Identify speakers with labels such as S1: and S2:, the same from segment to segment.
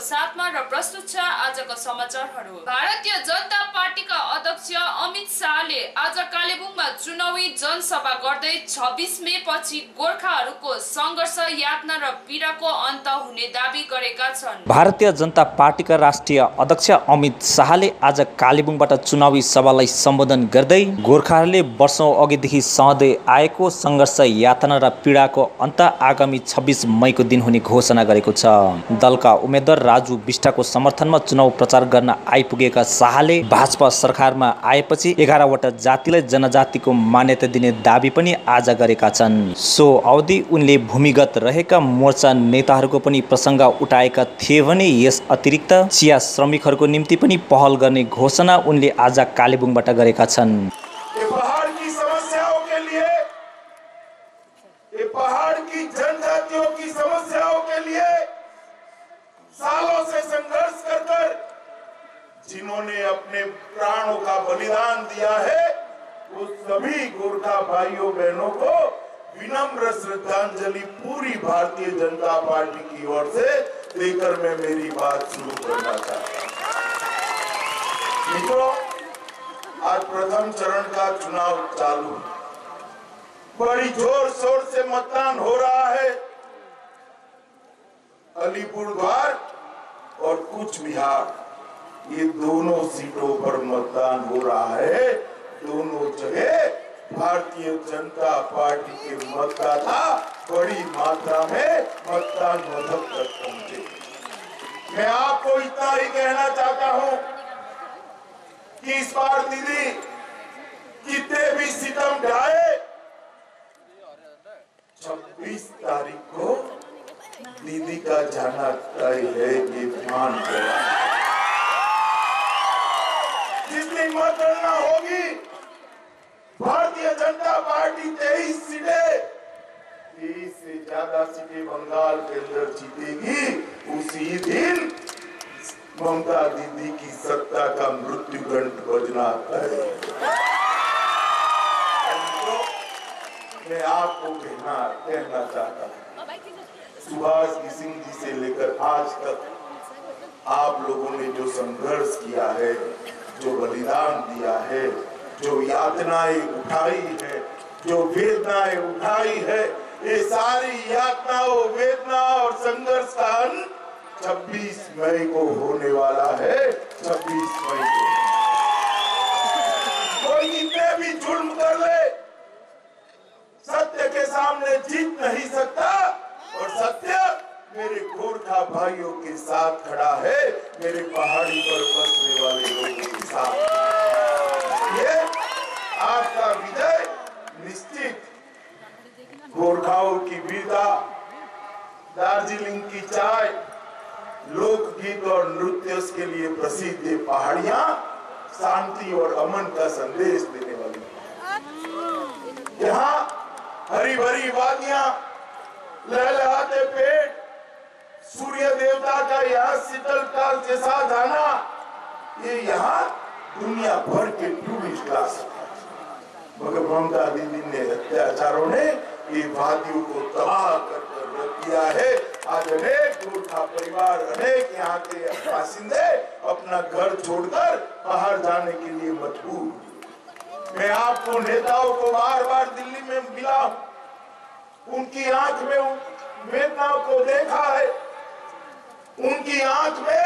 S1: साथमा र प्रस्तुत छ आजको समाचारहरू। भारतीय जनता पार्टीका अध्यक्ष अमित शाहले आज कालेबुङमा चुनावी जनसभा गर्दै 26 मे पछि गोर्खाहरूको संघर्ष यातना र पीडाको अन्त हुने दाबी गरेका छन्।
S2: भारतीय जनता पार्टीका राष्ट्रिय अध्यक्ष अमित शाहले आज कालेबुङबाट चुनावी सभालाई सम्बोधन गर्दै गोर्खाहरूले वर्षौं अघिदेखि सहँदै आएको संघर्ष यातना र पीडाको अन्त आगामी 26 मईको दिन हुने घोषणा गरेको छ। दलका उम्मेद्वार राजु बिष्टको समर्थनमा चुनाव प्रचार गर्न आइपुगेका शाहले भाजपा सरकारमा आएपछि 11 वटा जातिलाई जनजातिको मान्यता दिने दाबी पनि आज गरेका छन्। सो अवधि उनले भूमिगत रहेका मोर्चा नेताहरूको पनि प्रसङ्ग उठाएका थिए भने यस अतिरिक्त चिया श्रमिकहरूको निम्ति पनि पहल गर्ने घोषणा उनले आज कालेबुङबाट गरेका छन्।
S3: सालों से संघर्ष कर जिन्होंने अपने प्राणों का बलिदान दिया है, उस सभी गोरखा भाइयों बहनों को विनम्र श्रद्धांजलि पूरी भारतीय जनता पार्टी की ओर से देकर मैं मेरी बात शुरू करना चाहता हूं। मित्रों, आज प्रथम चरण का चुनाव चालू, बड़ी जोर शोर से मतदान हो रहा है। अलीपुरद्वार और कूच बिहार, ये दोनों सीटों पर मतदान हो रहा है। दोनों जगह भारतीय जनता पार्टी के मतदाता बड़ी मात्रा में मतदान मथक तक पहुंचे। मैं आपको इतना ही कहना चाहता हूं कि इस बार दीदी कितने भी सितम ढाए, 26 तारीख को दीदी का जाना तय है, ये ध्यान देना। जिस दिन मतगणना होगी, भारतीय जनता पार्टी 23 सीटें, 23 से ज्यादा सीटें बंगाल के अंदर जीतेगी। उसी दिन ममता दीदी की सत्ता का मृत्यु घंट बजना तय है। मैं आपको कहना चाहता हूँ, सुभाष सिंह जी से लेकर आज तक आप लोगों ने जो संघर्ष किया है, जो बलिदान दिया है, जो यातनाएं उठाई है, जो वेदनाएं उठाई है, ये सारी यातनाओं, वेदना और संघर्ष का अंत 26 मई को होने वाला है। 26 मई को कोई कितने भी जुर्म कर ले, सत्य के सामने जीत नहीं सकता। और सत्य मेरे गोरखा भाइयों के साथ खड़ा है, मेरे पहाड़ी पर बसने वाले लोगों के साथ। ये आपका विजय निश्चित। गोरखाओं की वीरता, दार्जिलिंग की चाय, लोकगीत और नृत्य के लिए प्रसिद्ध ये पहाड़ियां शांति और अमन का संदेश देने वाली। यहाँ हरी भरी वादियां, लहलहाते पेट, सूर्य देवता का यहाँ शीतल काल जैसा जाना, ये यहाँ दुनिया भर के टूरिस्ट ला सकता। मगर ममता दीदी ने अत्याचारों ने ये वादियों को तबाह कर रख दिया है। आज अनेक गोरखा परिवार, अनेक यहाँ के बासिंदे अपना घर छोड़कर बाहर जाने के लिए मजबूर। मैं आपको नेताओं को बार बार दिल्ली में मिला, उनकी आंख में वेदना को देखा है, उनकी आंख में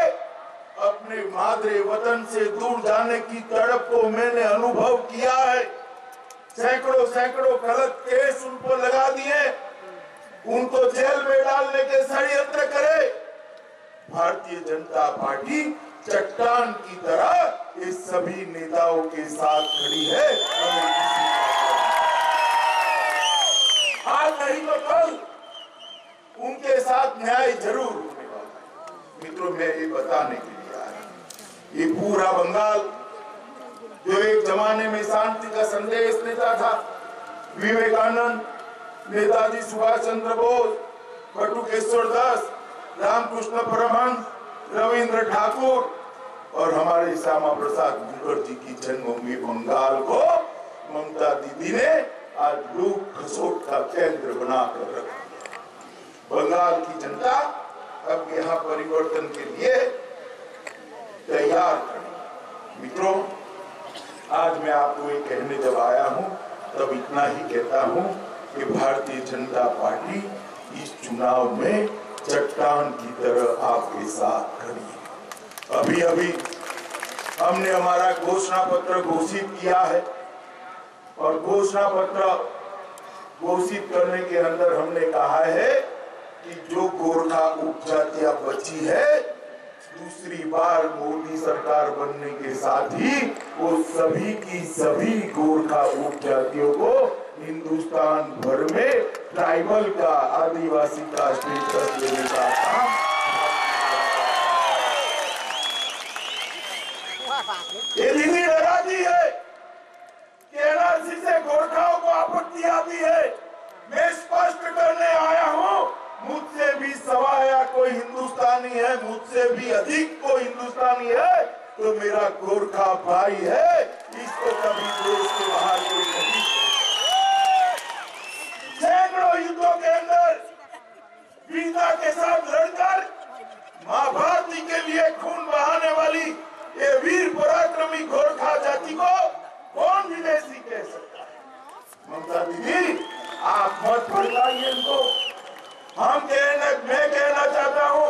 S3: अपने मादरे वतन से दूर जाने की तड़प को मैंने अनुभव किया है। सैकड़ों गलत केस उन पर लगा दिए, उनको जेल में डालने के षड्यंत्र करे। भारतीय जनता पार्टी चट्टान की तरह इस सभी नेताओं के साथ खड़ी है। आज नहीं तो कल उनके साथ न्याय जरूर होने वाला है। मित्रों, मैं ये बताने के लिए आया, ये पूरा बंगाल जो एक जमाने में शांति का संदेश देता था, विवेकानंद, नेताजी सुभाष चंद्र बोस, बटुकेश्वर दास, रामकृष्ण परमहंस, रविंद्र ठाकुर और हमारे श्यामा प्रसाद मुखर्जी की जन्मभूमि बंगाल को ममता दीदी ने आज लूट खसोट का केंद्र बनाकर रखा। बंगाल की जनता अब यहाँ परिवर्तन के लिए तैयार खड़ी। मित्रों, आज मैं आपको ये कहने जब आया हूँ तब इतना ही कहता हूँ कि भारतीय जनता पार्टी इस चुनाव में चट्टान की तरह आपके साथ खड़ी है। अभी अभी हमने हमारा घोषणा पत्र घोषित किया है और घोषणा पत्र घोषित करने के अंदर हमने कहा है कि जो गोरखा उपजातियां बची है, दूसरी बार मोदी सरकार बनने के साथ ही वो सभी की सभी गोरखा उपजातियों को हिंदुस्तान भर में ट्राइबल का, आदिवासी का स्टेटस देने का काम। ये दीदी डराती है कि एनआरसी से गोरखाओं को आपत्ति आती है। मैं स्पष्ट करने आया हूं, मुझसे भी सवा या कोई हिंदुस्तानी है, मुझसे भी अधिक कोई हिंदुस्तानी है तो मेरा गोरखा भाई है। इसको कभी देश के बाहर कोई नहीं। सैकड़ों युद्धों के अंदर वीरता के साथ लड़कर मां भारती के लिए खून बहाने वाली ये वीर पराक्रमी गोरखा जाति को कौन विदेशी कह सकता है? ममता दीदी, आप मत भड़काइए इनको। मैं कहना चाहता हूँ,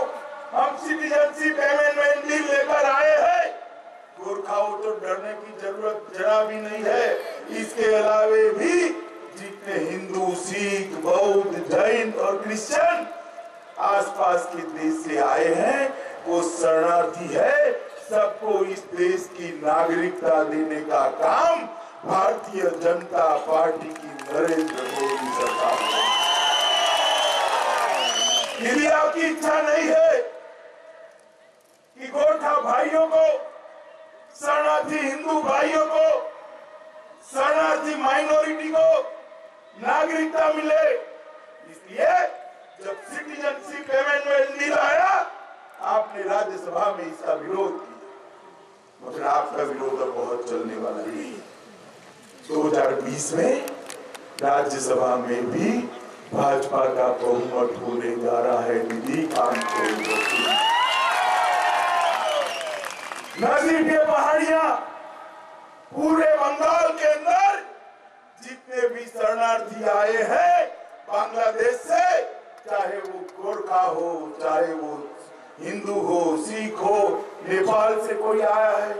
S3: हम सिटीजनशिप अमेंडमेंट बिल लेकर आए हैं। गोरखाओं तो डरने की जरूरत जरा भी नहीं है। इसके अलावे भी जितने हिंदू, सिख, बौद्ध, जैन और क्रिश्चियन आसपास के देश से आए हैं वो शरणार्थी है। सबको इस देश की नागरिकता देने का काम भारतीय जनता पार्टी की नरेंद्र मोदी सरकार है। यदि आपकी इच्छा नहीं है कि गोरखा भाइयों को, शरणार्थी हिंदू भाइयों को, शरणार्थी माइनॉरिटी को नागरिकता मिले, इसलिए जब सिटीजनशिप अमेंडमेंट बिल आया आपने राज्यसभा में इसका विरोध किया, मगर आपका विरोध अब बहुत चलने वाला है। 2020 में राज्यसभा में भी भाजपा का बहुमत होने जा रहा है। दीदी, काम नजीब ये पहाड़ियां, पूरे बंगाल के अंदर जितने भी शरणार्थी आए हैं बांग्लादेश से, चाहे वो गोरखा हो, चाहे वो हिंदू हो, सिख हो, नेपाल से कोई आया है,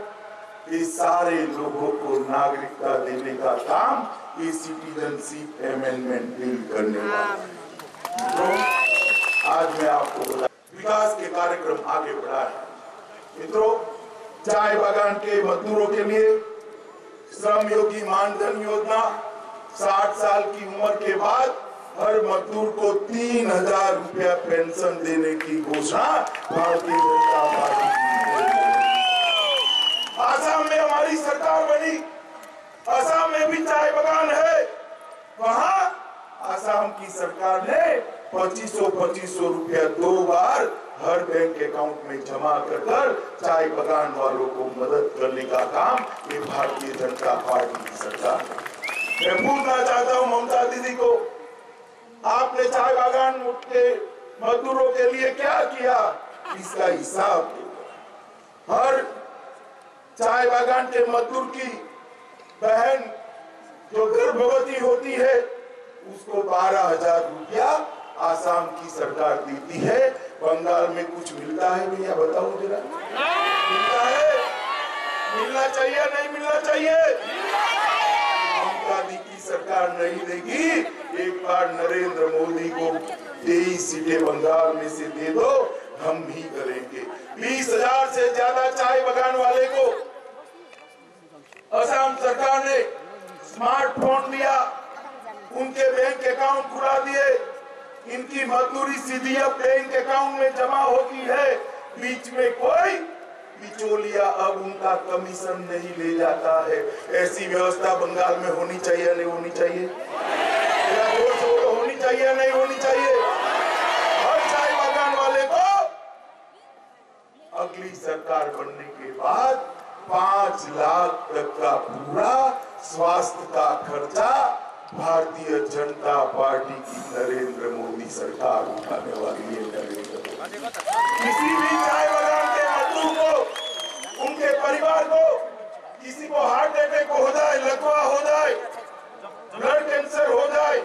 S3: ये सारे लोगों को नागरिकता देने का काम ये सिटीजनशिप अमेंडमेंट बिल करने वाला है। तो आज मैं आपको बता, विकास के कार्यक्रम आगे बढ़ा है। मित्रों, चाय बागान के मजदूरों के लिए श्रम योगी मानधन योजना, 60 साल की उम्र के बाद हर मजदूर को 3000 रुपया पेंशन देने की घोषणा भारतीय जनता पार्टी की। आसाम में हमारी सरकार बनी, आसाम में भी चाय बागान है। वहां आसाम की सरकार ने 2500 रुपया 2 बार हर बैंक अकाउंट में जमा कर चाय बागान वालों को मदद करने का काम ये भारतीय जनता पार्टी की सरकार है। मैं पूछना चाहता हूं ममता दीदी को, आपने चाय बागान के मजदूरों के लिए क्या किया, इसका हिसाब दो। हर चाय बागान के मजदूर की बहन जो गर्भवती होती है उसको 12,000 रुपया आसाम की सरकार देती है। बंगाल में कुछ मिलता है भैया, बताओ जरा, मिलता है? मिलना चाहिए नहीं मिलना चाहिए? ममता दी की सरकार नहीं देगी। एक बार नरेंद्र मोदी को 23 सीटें बंगाल में से दे दो, हम भी करेंगे। 20,000 से ज्यादा चाय बागान वाले को असम सरकार ने स्मार्टफोन दिया, उनके बैंक अकाउंट खुला दिए, इनकी मजदूरी सीधी अब बैंक अकाउंट में जमा होती है। बीच में कोई बिचौलिया अब उनका कमीशन नहीं ले जाता है। ऐसी व्यवस्था बंगाल में होनी चाहिए नहीं होनी चाहिए? होनी चाहिए नहीं होनी चाहिए? हर चाय बागान वाले को सरकार बनने के बाद 5 लाख तक का पूरा स्वास्थ्य का खर्चा भारतीय जनता पार्टी की नरेंद्र मोदी सरकार उठाने वाली है। किसी भी चाय बागान के मजदूर को, उनके परिवार को, किसी को हार्ट अटैक हो जाए, लकवा हो जाए, ब्लड कैंसर हो जाए,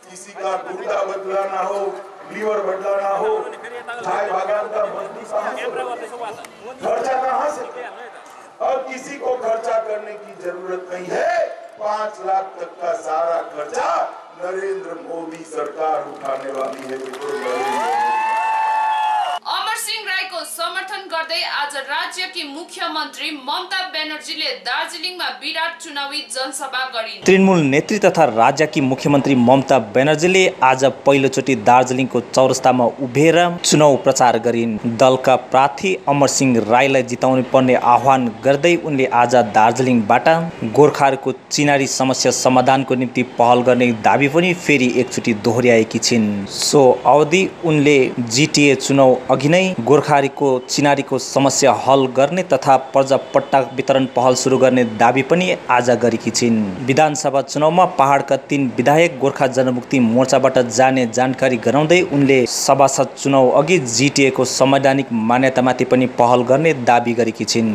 S3: किसी का गुर्दा बदलाना हो, लीवर बदलाना हो, चाय बागान का खर्चा कहाँ से? और किसी को खर्चा करने की जरूरत नहीं है। 5 लाख तक का सारा खर्चा नरेंद्र मोदी सरकार उठाने वाली है।
S1: अमर सिंह राईको समर्थन गर्दै आज राज्यकी मुख्यमन्त्री ममता ब्यानर्जीले दार्जिलिङमा विराट चुनावी जनसभा गरिन्।
S2: तृणमूल नेत्री तथा राज्यकी मुख्यमन्त्री ममता ब्यानर्जीले आज पहिलोचोटि दार्जिलिङको चौरस्तामा उभिएर चुनाव प्रचार गरिन्। दलका प्रार्थी अमर सिंह राईलाई जिताउनु पर्ने आह्वान गर्दै उनले आज दार्जिलिङबाट गोर्खाहरूको चिनारी समस्या समाधानको निम्ति पहल गर्ने दाबी पनि फेरि एकचोटि दोहोर्याएकी छिन्। सो अवधि उनले जिटिए चुनाव अघि नै गोर्खाहरूको चिनारीको समस्या हल गर्ने तथा पर्जापट्टा वितरण पहल सुरु गर्ने दाबी पनि आज गरेकी छिन्। विधानसभा चुनावमा पहाडका 3 विधायक गोर्खा जनमुक्ति मोर्चाबाट जाने जानकारी गराउँदै उनले सभासद चुनाव अघि जिटिएको संवैधानिक मान्यतामाथि पनि पहल गर्ने दाबी गरेकी छिन्।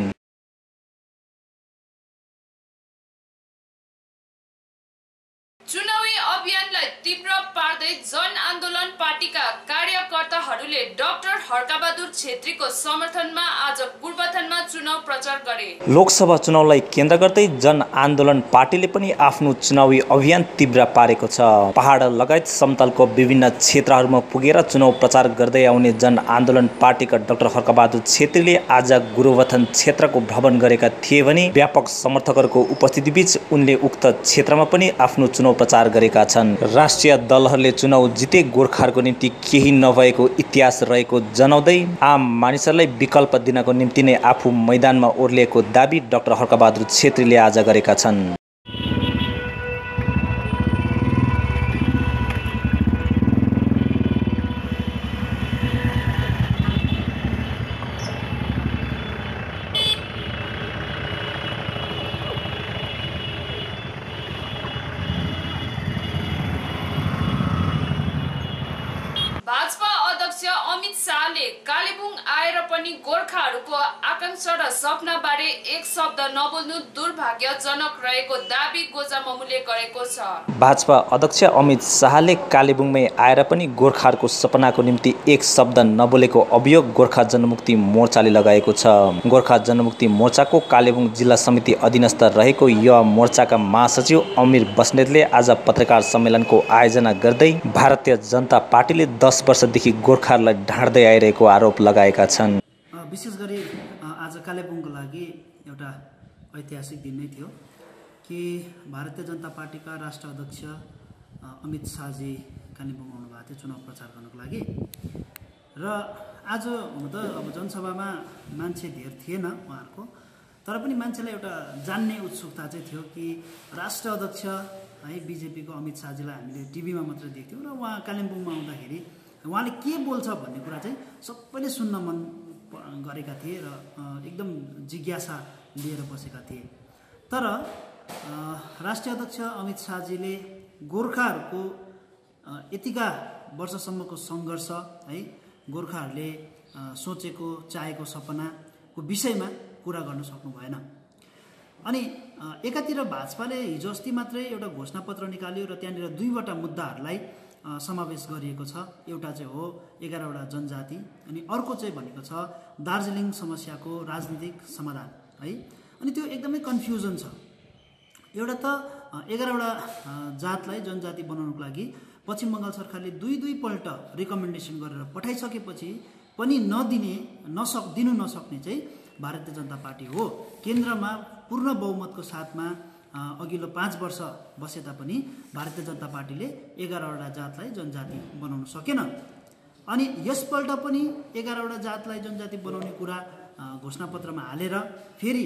S1: चुनावी अभियानलाई तीव्र पार्दै जन आन्दोलन पार्टीका कार्यकर्ताहरूले डाक्टर हर्कबहादुर छेत्रीको समर्थनमा आज गोरुबथानमा चुनाव प्रचार गरे।
S2: लोकसभा चुनावलाई केन्द्र गर्दै जन आन्दोलन पार्टीले पनि आफ्नो चुनावी अभियान तीव्र पारेको छ। पहाड लगायत समतलको विभिन्न क्षेत्रहरूमा पुगेर चुनाव प्रचार गर्दै आउने जन आन्दोलन पार्टीका डाक्टर हर्कबहादुर छेत्रीले आज गोरुबथान क्षेत्रको भ्रमण गरेका थिए भने व्यापक समर्थकहरूको उपस्थितिबीच उनले उक्त क्षेत्रमा पनि आफ्नो चुनाव प्रचार गरेका छन्। राष्ट्रिय दलहरूले चुनाव जिते गोर्खाहरूको निम्ति केही नभएको इतिहास रहेको जनाउँदै आम मानिसहरूलाई विकल्प दिनको निम्ति नै आफू मैदानमा ओर्लिएको दाबी डाक्टर हर्कबहादुर छेत्रीले आज गरेका छन्।
S1: भाजपा अध्यक्ष अमित शाहले कालेबुङ आएर पनि गोर्खाहरूको आकांक्षा र सपनाबारे एक शब्द नबोल्नु दुर्भाग्यजनक रहेको दाबी गोजाममुले गरेको छ।
S2: भाजपा अध्यक्ष अमित शाहले कालेबुङमै आएर पनि गोर्खाहरूको सपनाको निम्ति एक शब्द नबोलेको अभियोग गोर्खा जनमुक्ति मोर्चाले लगाएको छ। गोर्खा जनमुक्ति मोर्चाको कालेबुङ जिल्ला समिति अधीनस्थ रहेको युवा मोर्चाका महासचिव अमीर बस्नेतले आज पत्रकार सम्मेलनको आयोजना गर्दै भारतीय जनता पार्टीले 10 वर्षदेखि गोर्खाहरूलाई ढाँड्दै आइरहेको आरोप लगाएका छन्।
S4: विशेष गरी आज कालेबुङको लागि एउटा ऐतिहासिक दिन नै थियो कि भारतीय जनता पार्टीका राष्ट्रिय अध्यक्ष अमित शाहजी कालेबुङ आउनुभएको थियो चुनाव प्रचार गर्नको लागि। र आज हुन त अब जनसभामा मान्छे धेर थिएन उहाँहरूको, तर पनि मान्छेलाई एउटा जान्ने उत्सुकता चाहिँ थियो कि राष्ट्रिय अध्यक्ष है बिजेपीको अमित शाहजीलाई हामीले टिभीमा मात्र देख्थ्यौँ र उहाँ कालिम्पोङमा आउँदाखेरि उहाँले के बोल्छ भन्ने कुरा चाहिँ सबैले सुन्न मन गरेका थिए र एकदम जिज्ञासा लिएर बसेका थिए। तर राष्ट्रिय अध्यक्ष अमित शाहजीले गोर्खाहरूको यतिका वर्षसम्मको सङ्घर्ष है गोर्खाहरूले सोचेको चाहेको सपनाको विषयमा कुरा गर्न सक्नु भएन। अनि एकातिर भाजपाले हिजो अस्ति मात्रै एउटा घोषणापत्र निकाल्यो र त्यहाँनिर 2वटा मुद्दाहरूलाई समावेश गरिएको छ। एउटा चाहिँ हो 11वटा जनजाति अनि अर्को चाहिँ भनेको छ दार्जिलिङ समस्याको राजनीतिक समाधान है। अनि त्यो एकदमै कन्फ्युजन छ। एउटा त 11वटा जातलाई जनजाति बनाउनको लागि पश्चिम बङ्गाल सरकारले 2 पल्ट रिकमेन्डेसन गरेर पठाइसकेपछि पनि दिनु नसक्ने चाहिँ भारतीय जनता पार्टी हो। केन्द्रमा पूर्ण बहुमतको साथमा अघिल्लो 5 वर्ष बसे तापनि भारतीय जनता पार्टीले 11वटा जातलाई जनजाति बनाउन सकेन। अनि यसपल्ट पनि 11वटा जातलाई जनजाति बनाउने कुरा घोषणापत्रमा हालेर फेरि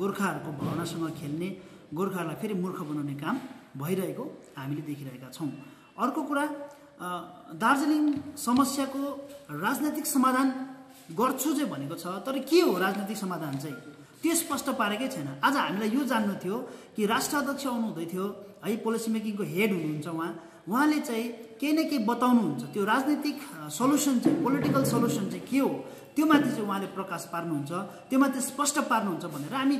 S4: गोर्खाहरूको भावनासँग खेल्ने, गोर्खाहरूलाई फेरि मूर्ख बनाउने काम भइरहेको हामीले देखिरहेका छौँ। अर्को कुरा दार्जिलिङ समस्याको राजनैतिक समाधान गर्छु चाहिँ भनेको छ, तर के हो राजनीतिक समाधान चाहिँ त्यो स्पष्ट पारेकै छैन। आज हामीलाई यो जान्नु थियो कि राष्ट्र अध्यक्ष आउनुहुँदै थियो है, पोलिसी मेकिङको हेड हुनुहुन्छ उहाँले चाहिँ केही न केही बताउनुहुन्छ, त्यो राजनीतिक सल्युसन चाहिँ पोलिटिकल सल्युसन चाहिँ के हो त्यो माथि चाहिँ उहाँले प्रकाश पार्नुहुन्छ, त्यो माथि स्पष्ट पार्नुहुन्छ भनेर हामी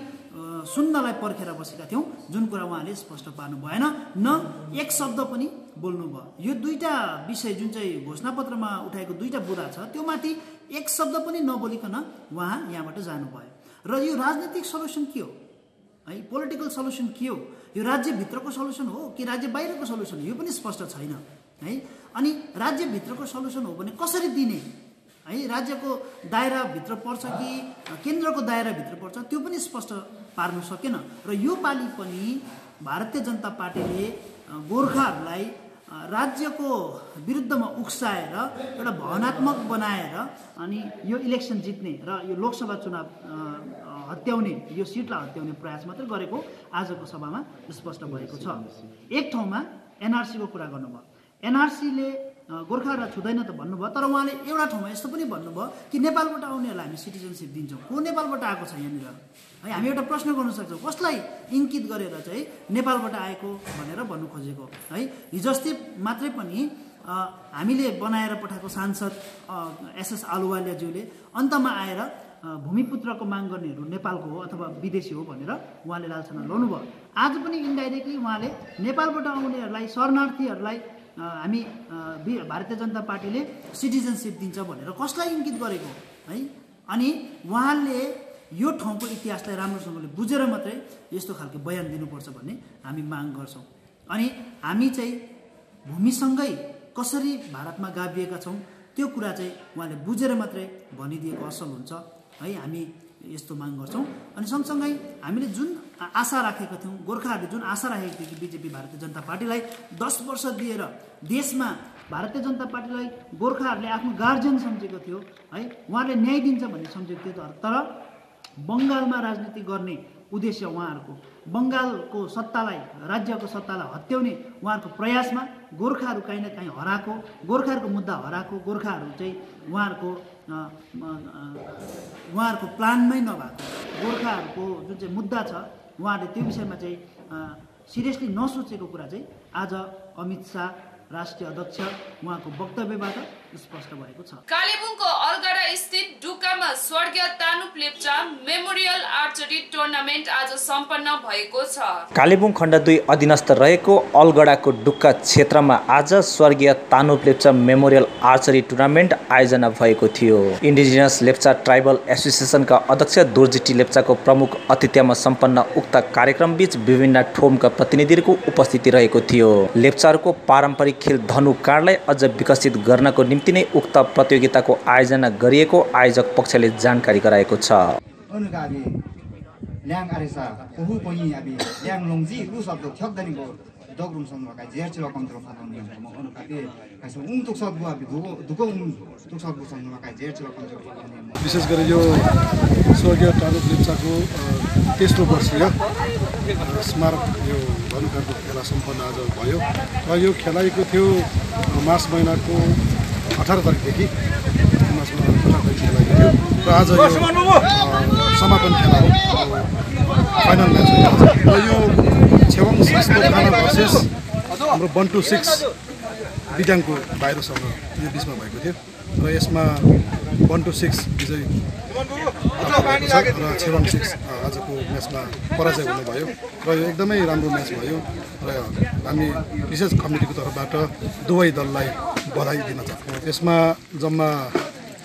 S4: सुन्नलाई पर्खेर बसेका थियौँ। जुन कुरा उहाँले स्पष्ट पार्नु भएन, न एक शब्द पनि बोल्नु भयो। यो दुईटा विषय जुन चाहिँ घोषणापत्रमा उठाएको दुईटा बुदा छ त्यो माथि एक शब्द पनि नबोलिकन उहाँ यहाँबाट जानुभयो। र यो राजनीतिक सल्युसन के हो है, पोलिटिकल सल्युसन के हो, यो राज्यभित्रको सल्युसन हो कि राज्य बाहिरको सल्युसन हो, यो पनि स्पष्ट छैन है। अनि राज्यभित्रको सल्युसन हो भने कसरी दिने है, राज्यको दायराभित्र पर्छ कि केन्द्रको दायराभित्र पर्छ त्यो पनि स्पष्ट पार्न सकेन। र यो पालि पनि भारतीय जनता पार्टीले गोर्खाहरूलाई राज्यको विरुद्धमा उक्साएर एउटा भावनात्मक बनाएर अनि यो इलेक्सन जित्ने र यो लोकसभा चुनाव हत्याउने, यो सिटलाई हत्याउने प्रयास मात्रै गरेको आजको सभामा स्पष्ट भएको छ। एक ठाउँमा एनआरसीको कुरा गर्नुभयो, एनआरसीले गोर्खाहरूलाई छुँदैन त भन्नुभयो, तर उहाँले एउटा ठाउँमा यस्तो पनि भन्नुभयो कि नेपालबाट आउनेहरूलाई हामी सिटिजनसिप दिन्छौँ। को नेपालबाट आएको छ यहाँनिर है, हामी एउटा प्रश्न गर्न सक्छौँ कसलाई इङ्कित गरेर चाहिँ नेपालबाट आएको भनेर भन्नु खोजेको है। हिजो अस्ति मात्रै पनि हामीले बनाएर पठाएको सांसद एसएस आलुवालियाज्यूले अन्तमा आएर भूमिपुत्रको माग गर्नेहरू नेपालको हो अथवा विदेशी हो भनेर उहाँले लालछना लाउनुभयो। आज पनि इन्डाइरेक्टली उहाँले नेपालबाट आउनेहरूलाई शरणार्थीहरूलाई हामी भारतीय जनता पार्टीले सिटिजनसिप दिन्छ भनेर कसलाई इङ्कित गरेको है। अनि उहाँले यो ठाउँको इतिहासलाई राम्रोसँगले बुझेर मात्रै यस्तो खालको बयान दिनुपर्छ भन्ने हामी माग गर्छौँ। अनि हामी चाहिँ भूमिसँगै कसरी भारतमा गाभिएका छौँ त्यो कुरा चाहिँ उहाँले बुझेर मात्रै भनिदिएको असल हुन्छ है, हामी यस्तो माग गर्छौँ। अनि सँगसँगै हामीले जुन आशा राखेका थियौँ, गोर्खाहरूले जुन आशा राखेको थियो कि बिजेपी भारतीय जनता पार्टीलाई 10 वर्ष दिएर देशमा भारतीय जनता पार्टीलाई गोर्खाहरूले आफ्नो गार्जियन सम्झेको थियो है, उहाँले न्याय दिन्छ भन्ने सम्झेको थियो। तर बङ्गालमा राजनीति गर्ने उद्देश्य उहाँहरूको, बङ्गालको सत्तालाई, राज्यको सत्तालाई हत्याउने उहाँहरूको प्रयासमा गोर्खाहरू काहीँ न काहीँ हराएको, गोर्खाहरूको मुद्दा हराएको, गोर्खाहरू चाहिँ उहाँहरूको प्लानमै नभएको, गोर्खाहरूको जुन चाहिँ मुद्दा छ उहाँहरूले त्यो विषयमा चाहिँ सिरियसली नसोचेको कुरा चाहिँ आज अमित शाह राष्ट्रिय अध्यक्ष उहाँको वक्तव्यबाट स्पष्ट भएको छ।
S1: कालेबुङको अलगढा स्थित डुकामा स्वर्गीय तानुप लेप्चा मेमोरियल आर्चरी टुर्नामेन्ट आज सम्पन्न भएको छ।
S2: कालेबुङ खण्ड 2 अधीनस्थ रहेको अलगढाको डुक्का क्षेत्रमा आज स्वर्गीय तानुप लेप्चा मेमोरियल आर्चरी टुर्नामेन्ट आयोजना भएको थियो। इन्डिजिनस लेप्चा ट्राइबल एसोसिएसनका अध्यक्ष दुर्जिटी लेप्चाको प्रमुख आतिथ्यमा सम्पन्न उक्त कार्यक्रम बीच विभिन्न ठोमका प्रतिनिधिहरूको उपस्थिति रहेको थियो। लेप्चाहरूको पारम्परिक खेल धनु काँडलाई अझ विकसित गर्नको निम्ति नै उक्त प्रतियोगिताको आयोजना गरिएको आयोजक पक्षले जानकारी गराएको छ।
S5: विशेष गरी यो स्वर्गीय तानुप लेप्चाको तेस्रो वर्षीय स्मारक यो धनुकाँडको खेला सम्पन्न आज भयो र यो खेलाइएको थियो मार्च महिनाको 18 तारिकदेखि खेलाइएको थियो र आज यो समापन खेला हो, फाइनल म्याच हो र यो छेवाङ 6 गोर्खाना भर्सेस हाम्रो 126 बिजाङको बाहिरसँग यो बिचमा भएको थियो र यसमा 126 विजय र छेवाङ 6 आजको म्याचमा पराजय हुनुभयो र यो एकदमै राम्रो म्याच भयो र हामी विशेष कमिटीको तर्फबाट दुवै दललाई बधाई दिन चाहन्छौँ। यसमा जम्मा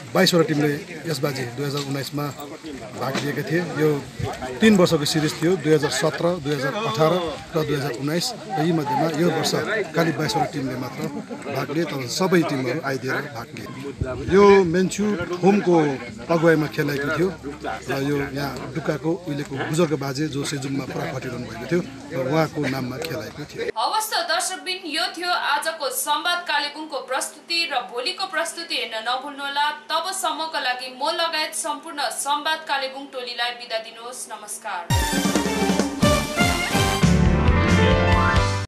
S5: 22 वटा टिमले यसबाजी 2019 मा भाग लिएका थिए। यो 3 वर्षको सिरिज थियो, 2017, 2018 र 2019 र यी मध्येमा यो वर्ष खालि 22 वटा टिमले मात्र भाग लिए, तर सबै टिमहरू आइदिएर भाग लिए। यो मेन्चु होमको अगुवाईमा खेलाएको थियो र यो यहाँ डुक्काको उहिलेको बुजुर्ग बाजे जो सेजुङमा पुरा खटिरहनु भएको थियो र उहाँको नाममा खेलाएको थियो।
S1: हवस् त दर्शकबिन, यो थियो आजको संवाद कालेबुङको प्रस्तुति र भोलिको प्रस्तुति हेर्न नभुल्नुहोला। तबसम्मका लागि म लगायत सम्पूर्ण संवाद कालेबुङ टोलीलाई बिदा दिनुहोस्। नमस्कार।